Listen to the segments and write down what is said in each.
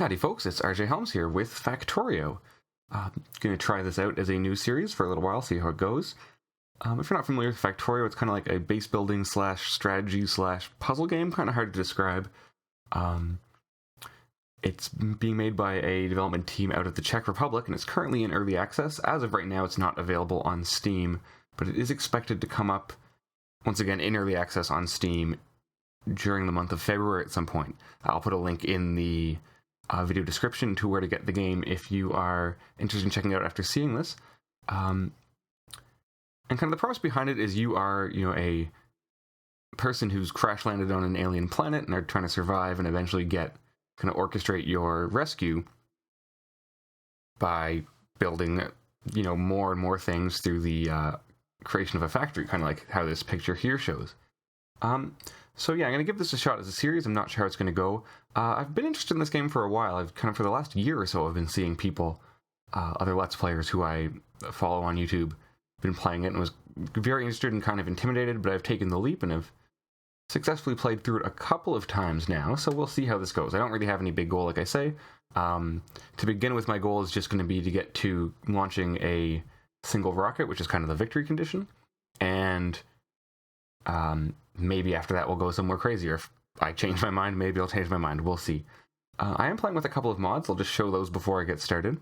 Howdy folks, it's rjhelms here with Factorio. Going to try this out as a new series for a little while, see how it goes. If you're not familiar with Factorio, it's kind of like a base building slash strategy slash puzzle game, kind of hard to describe. It's being made by a development team out of the Czech Republic, and it's currently in early access. As of right now, it's not available on Steam, but it is expected to come up, once again, in early access on Steam during the month of February at some point. I'll put a link in the video description to where to get the game if you are interested in checking it out after seeing this. And kind of the premise behind it is you are, a person who's crash landed on an alien planet and are trying to survive and eventually orchestrate your rescue by building, more and more things through the creation of a factory, kind of like how this picture here shows. So yeah, I'm going to give this a shot as a series. I'm not sure how it's going to go. I've been interested in this game for a while. I've for the last year or so, I've been seeing people, other Let's Players who I follow on YouTube, been playing it and was very interested and kind of intimidated, but I've taken the leap and have successfully played through it a couple of times now, so we'll see how this goes. I don't really have any big goal, like I say. To begin with, my goal is just going to be to get to launching a single rocket, which is kind of the victory condition, and maybe after that we'll go somewhere crazier. If I change my mind, maybe I'll change my mind. We'll see. I am playing with a couple of mods. I'll just show those before I get started.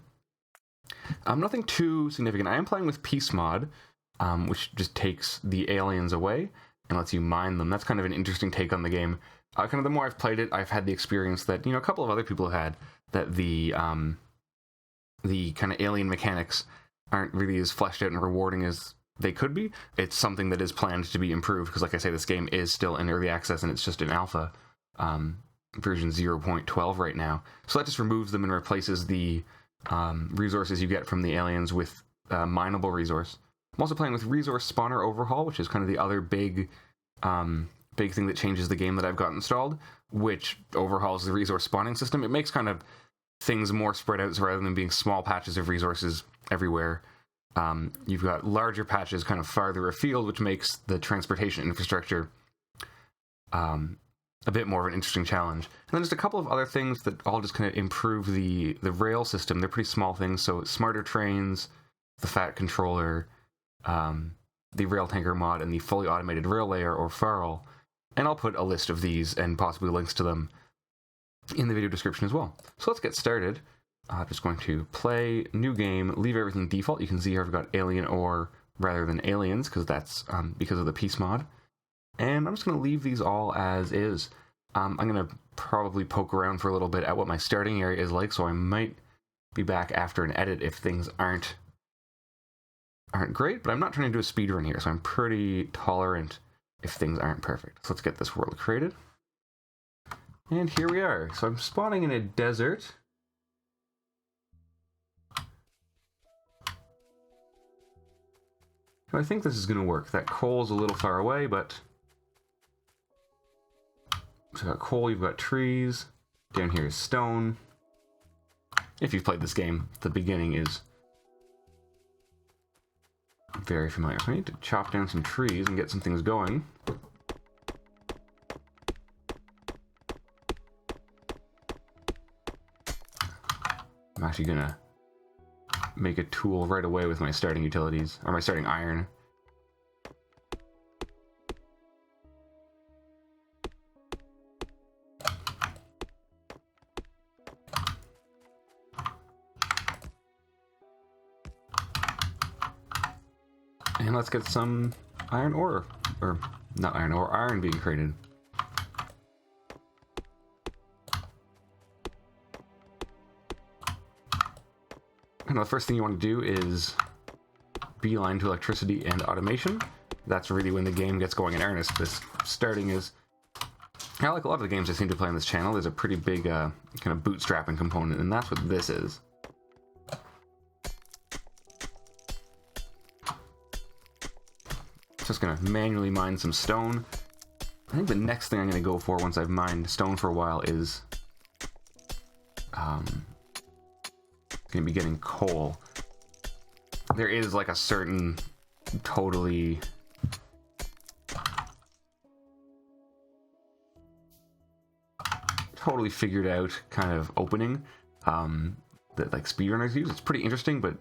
Nothing too significant. I am playing with Peace Mod, which just takes the aliens away and lets you mine them. That's kind of an interesting take on the game. The more I've played it, I've had the experience that, a couple of other people have had, that the kind of alien mechanics aren't really as fleshed out and rewarding as they could be. It's something that is planned to be improved, because like I say, this game is still in early access and it's just in alpha, version 0.12 right now. So that just removes them and replaces the resources you get from the aliens with mineable resource. I'm also playing with Resource Spawner Overhaul, which is kind of the other big thing that changes the game that I've got installed, which overhauls the resource spawning system. It makes kind of things more spread out, so rather than being small patches of resources everywhere, you've got larger patches kind of farther afield, which makes the transportation infrastructure a bit more of an interesting challenge. And then just a couple of other things that all just kind of improve the rail system. They're pretty small things, so smarter trains, the FAT controller, the rail tanker mod, and the fully automated rail layer, or FARL. And I'll put a list of these and possibly links to them in the video description as well. So let's get started. I'm just going to play, new game, leave everything default. You can see here I've got alien ore rather than aliens, because that's because of the Peace mod. And I'm just going to leave these all as is. I'm going to probably poke around for a little bit at what my starting area is like, so I might be back after an edit if things aren't great, but I'm not trying to do a speedrun here, so I'm pretty tolerant if things aren't perfect. So let's get this world created. And here we are. So I'm spawning in a desert. I think this is going to work. That coal's a little far away, but... So you've got coal, you've got trees. Down here is stone. If you've played this game, the beginning is very familiar. So I need to chop down some trees and get some things going. I'm actually going to make a tool right away with my starting utilities, or my starting iron. And let's get some iron ore, or not iron ore, iron being created. And the first thing you want to do is beeline to electricity and automation. That's really when the game gets going in earnest. This starting is, like a lot of the games I seem to play on this channel, there's a pretty big kind of bootstrapping component, and that's what this is. Just going to manually mine some stone. I think the next thing I'm going to go for once I've mined stone for a while is going to be getting coal. There is like a certain totally totally figured out kind of opening that like speedrunners use. It's pretty interesting, but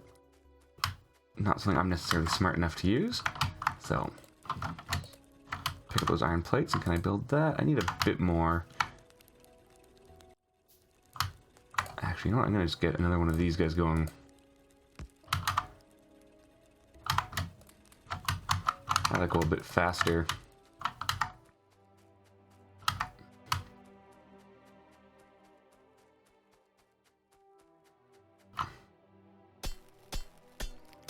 not something I'm necessarily smart enough to use. So pick up those iron plates, and can I build that? I need a bit more. Actually, you know what? I'm gonna just get another one of these guys going. That'll go a bit faster.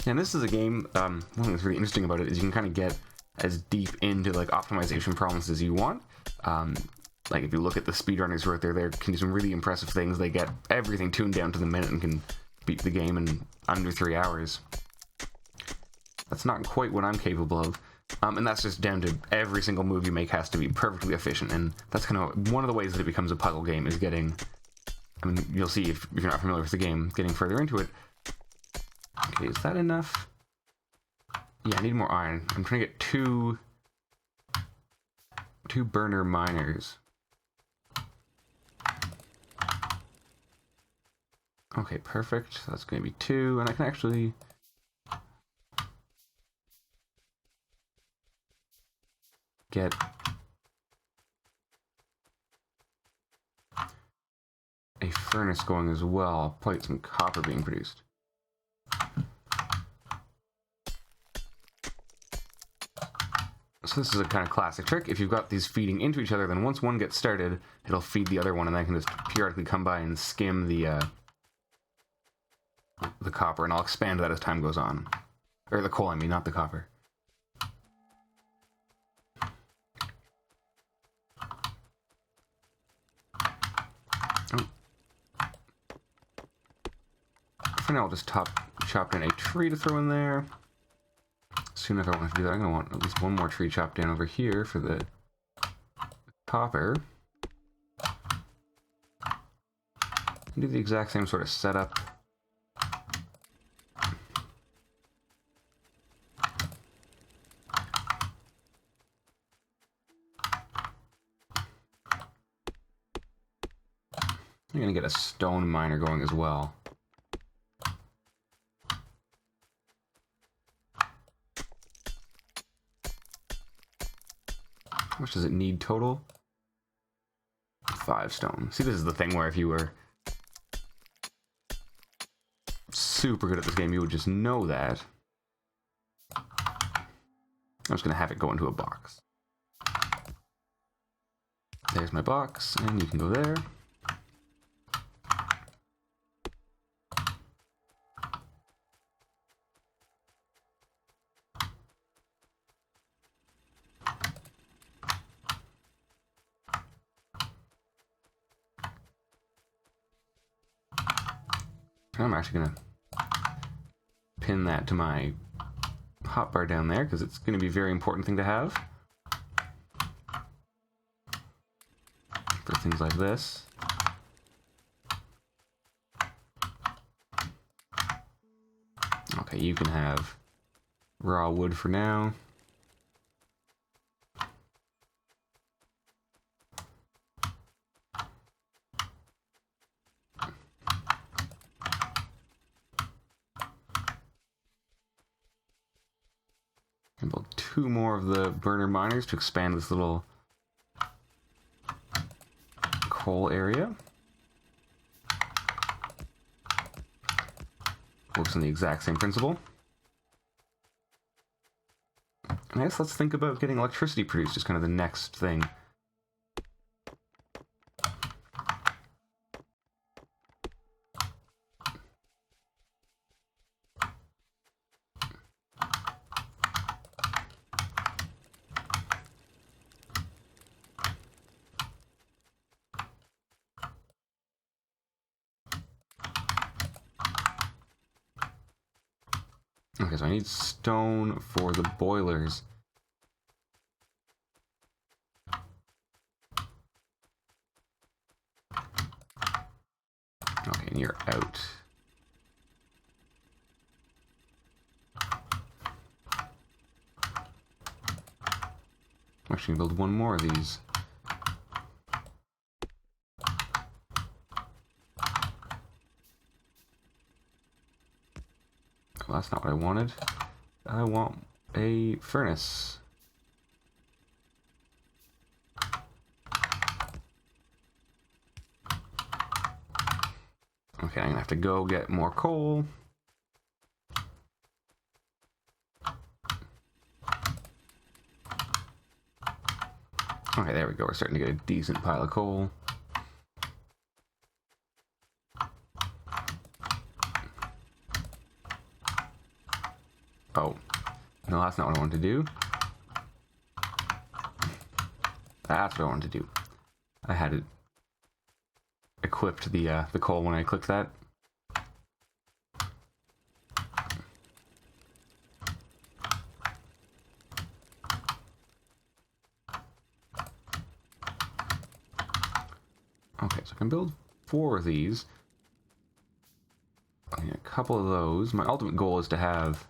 And this is a game, one thing that's really interesting about it is you can kind of get as deep into like optimization problems as you want. Like if you look at the speedrunners who are out there, they can do some really impressive things. They get everything tuned down to the minute and can beat the game in under 3 hours. That's not quite what I'm capable of. And that's just down to every single move you make has to be perfectly efficient. And that's kind of one of the ways that it becomes a puzzle game is getting, I mean, you'll see if you're not familiar with the game, getting further into it. Okay, is that enough? Yeah, I need more iron. I'm trying to get two burner miners. Okay, perfect. That's going to be 2, and I can actually get a furnace going as well. I'll probably get some copper being produced. So this is a kind of classic trick. If you've got these feeding into each other, then once one gets started, it'll feed the other one, and I can just periodically come by and skim the copper, and I'll expand that as time goes on. Or the coal, I mean, not the copper. Oh. For now, I'll just chop in a tree to throw in there. Soon if I want to do that, I'm going to want at least one more tree chopped down over here for the copper. Do the exact same sort of setup. I'm going to get a stone miner going as well. How much does it need total? 5 stone. See, this is the thing where if you were super good at this game, you would just know that. I'm just going to have it go into a box. There's my box, and you can go there. I'm actually going to pin that to my hotbar down there because it's going to be a very important thing to have for things like this. Okay, you can have raw wood for now. And build 2 more of the burner miners to expand this little coal area. Works on the exact same principle. And I guess let's think about getting electricity produced as kind of the next thing. Okay, so I need stone for the boilers. Okay, and you're out. I'm actually gonna build 1 more of these. Well, that's not what I wanted. I want a furnace. Okay, I'm gonna have to go get more coal. Okay, there we go. We're starting to get a decent pile of coal. Oh, no, that's not what I wanted to do. That's what I wanted to do. I had it equipped the coal when I clicked that. Okay, so I can build 4 of these. I need a couple of those. My ultimate goal is to have...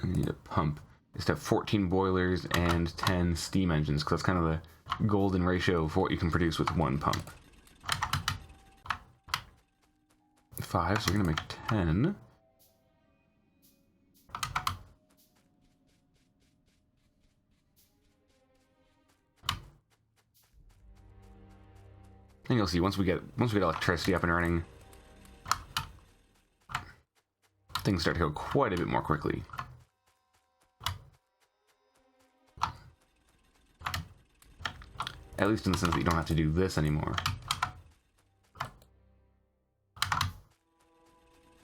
I need a pump. Is to have 14 boilers and 10 steam engines, because that's kind of the golden ratio for what you can produce with 1 pump. 5, so you're going to make 10. And you'll see once we get electricity up and running, things start to go quite a bit more quickly. At least in the sense that you don't have to do this anymore.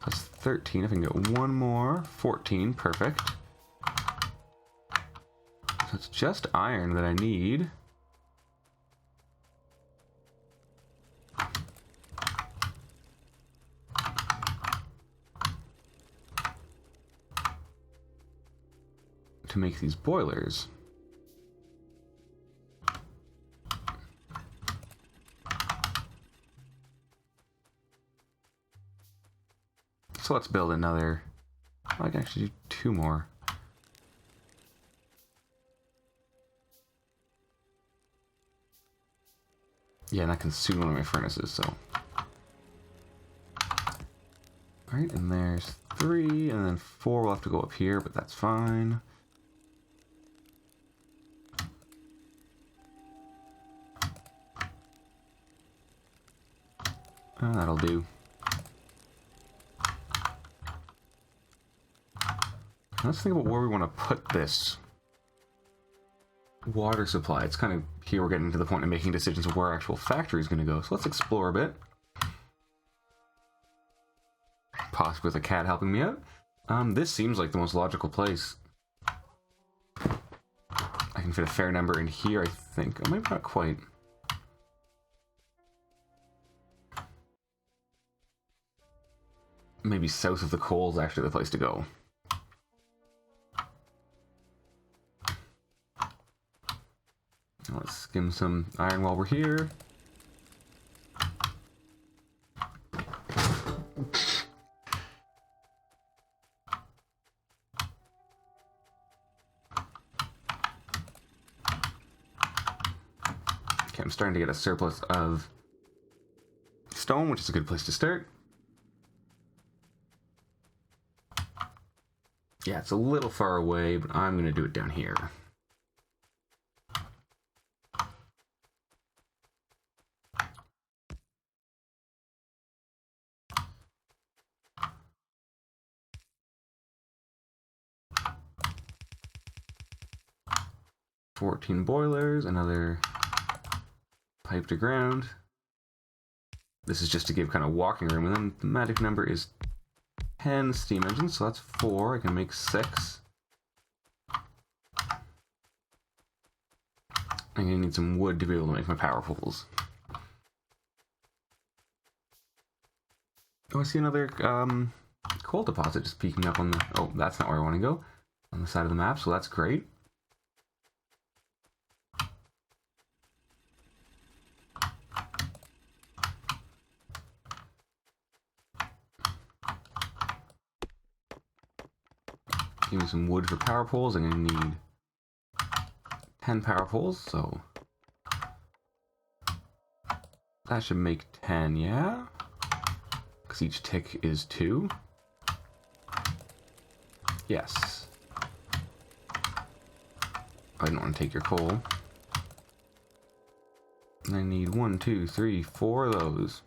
That's 13. If I can get 1 more, 14, perfect. So it's just iron that I need. To make these boilers. So let's build another. I can actually do 2 more. Yeah, and that consumed one of my furnaces, so. Alright, and there's 3, and then 4 will have to go up here, but that's fine. Oh, that'll do. Let's think about where we want to put this water supply. It's kind of here we're getting to the point of making decisions of where our actual factory is going to go. So let's explore a bit. Possibly with a cat helping me out. This seems like the most logical place. I can fit a fair number in here, I think. Oh, maybe not quite. Maybe south of the coal is actually the place to go. Let's skim some iron while we're here. Okay, I'm starting to get a surplus of stone, which is a good place to start. Yeah, it's a little far away, but I'm going to do it down here. $14 boilers, another pipe to ground. This is just to give kind of walking room, and then the magic number is 10 steam engines, so that's 4. I can make 6. I'm going to need some wood to be able to make my power poles. Oh, I see another coal deposit just peeking up on the... Oh, that's not where I want to go. On the side of the map, so that's great. Give me some wood for power poles. I'm going to need 10 power poles, so that should make 10, yeah? Because each tick is 2. Yes. I didn't want to take your coal. I need 1, 2, 3, 4 of those.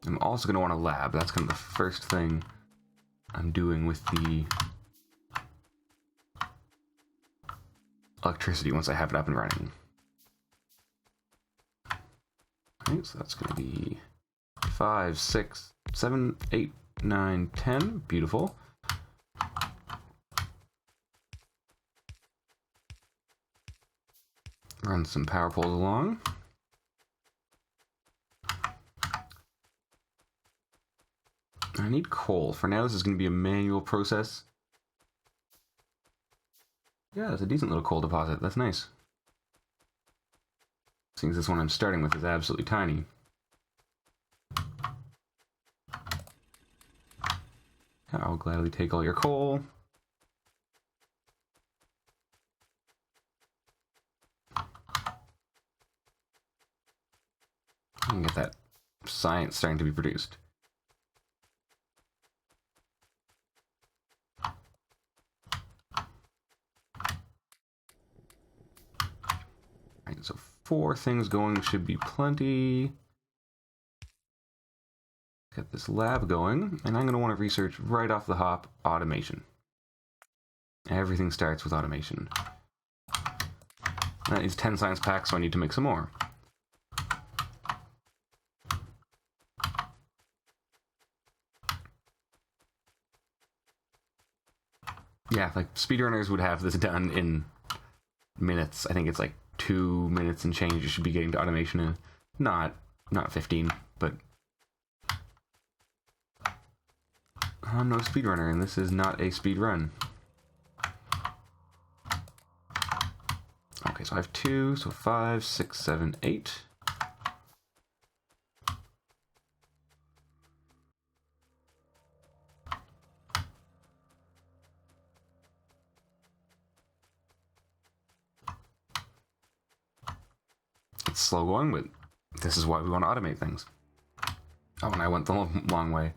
I'm also going to want a lab. That's kind of the first thing I'm doing with the electricity once I have it up and running. Okay, so that's going to be 5, 6, 7, 8, 9, 10. Beautiful. Run some power poles along. I need coal. For now, this is going to be a manual process. Yeah, it's a decent little coal deposit. That's nice. Seeing as this one I'm starting with is absolutely tiny. I'll gladly take all your coal. And get that science starting to be produced. Right, so 4 things going should be plenty. Get this lab going, and I'm going to want to research right off the hop automation. Everything starts with automation. That needs 10 science packs, so I need to make some more. Yeah, like speedrunners would have this done in minutes. I think it's like 2 minutes and change you should be getting to automation in. Not 15, but I'm no speedrunner, and this is not a speed run. Okay, so I have 2, so 5, 6, 7, 8. It's slow going, but this is why we want to automate things. Oh, and I went the long way.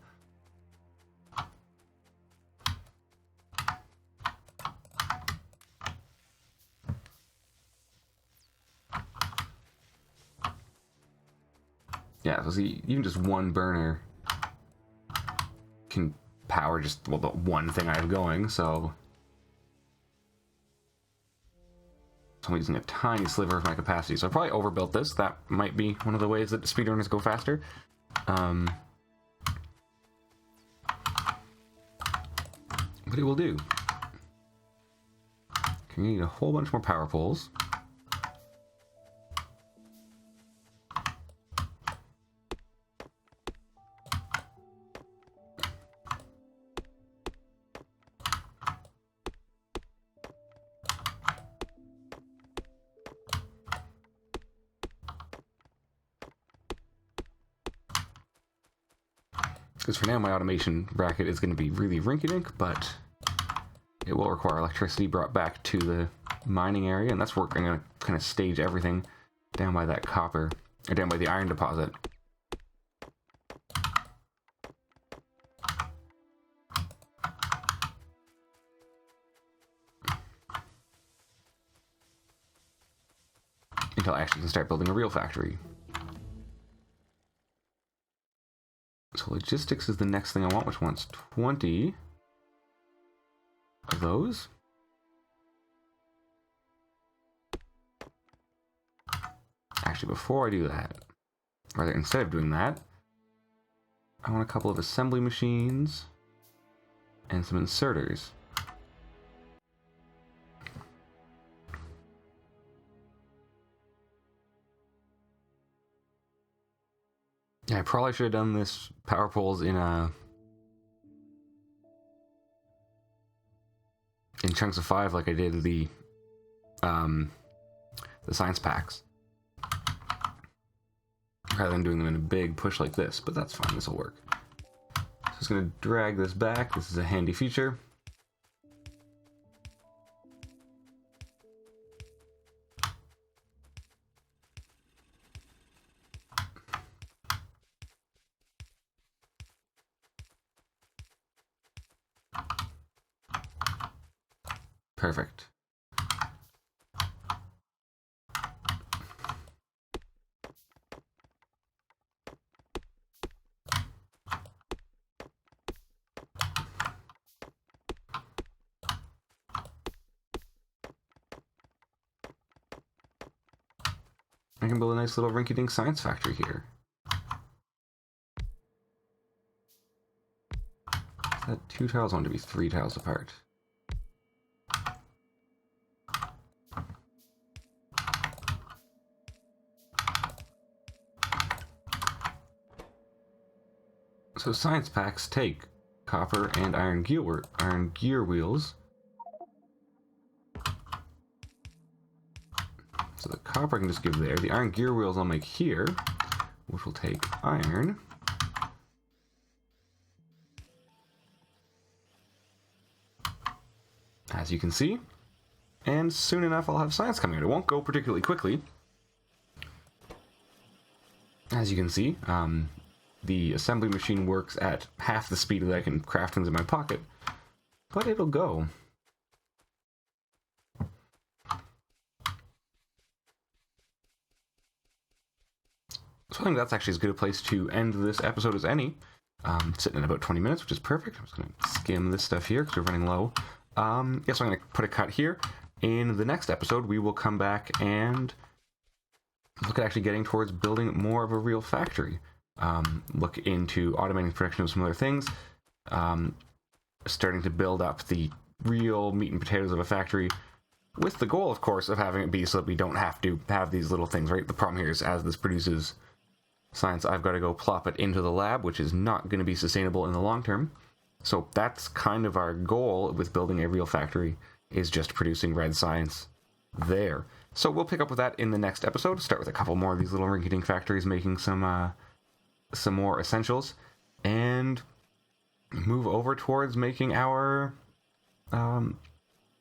Yeah, so see, even just one burner can power just, well, the one thing I have going, so I'm using a tiny sliver of my capacity. So I probably overbuilt this. That might be one of the ways that speedrunners go faster. But it will do. Okay, we need a whole bunch more power poles. Because for now my automation bracket is going to be really rinky-dink, but it will require electricity brought back to the mining area, and that's where I'm going to kind of stage everything down by that copper, or down by the iron deposit. Until I actually can start building a real factory. So logistics is the next thing I want, which wants 20 of those. Actually, before I do that, rather instead of doing that, I want a couple of assembly machines and some inserters. Yeah, I probably should have done this power poles in chunks of 5 like I did the science packs, rather than doing them in a big push like this, but that's fine, this will work. So just going to drag this back. This is a handy feature. Perfect. I can build a nice little rinky-dink science factory here. Is that 2 tiles? I want it to be 3 tiles apart. So science packs take copper and iron gear wheels. So the copper I can just give there. The iron gear wheels I'll make here, which will take iron. As you can see. And soon enough I'll have science coming out. It won't go particularly quickly. As you can see, the assembly machine works at half the speed that I can craft things in my pocket. But it'll go. So I think that's actually as good a place to end this episode as any. Sitting at about 20 minutes, which is perfect. I'm just going to skim this stuff here because we're running low. So I'm going to put a cut here. In the next episode, we will come back and look at actually getting towards building more of a real factory. Look into automating production of some other things. Starting to build up the real meat and potatoes of a factory. With the goal, of course, of having it be so that we don't have to have these little things, right? The problem here is as this produces science, I've got to go plop it into the lab, which is not going to be sustainable in the long term. So that's kind of our goal with building a real factory, is just producing red science there. So we'll pick up with that in the next episode. Start with a couple more of these little rinky-dink factories, making some more essentials, and move over towards making our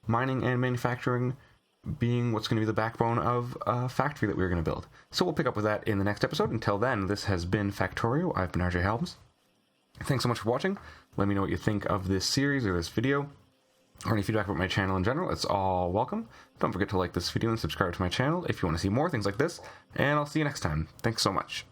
mining and manufacturing being what's going to be the backbone of a factory that we're going to build. So we'll pick up with that in the next episode. Until then, this has been Factorio. I've been rjhelms. Thanks so much for watching. Let me know what you think of this series or this video, or any feedback about my channel in general. It's all welcome. Don't forget to like this video and subscribe to my channel if you want to see more things like this, and I'll see you next time. Thanks so much.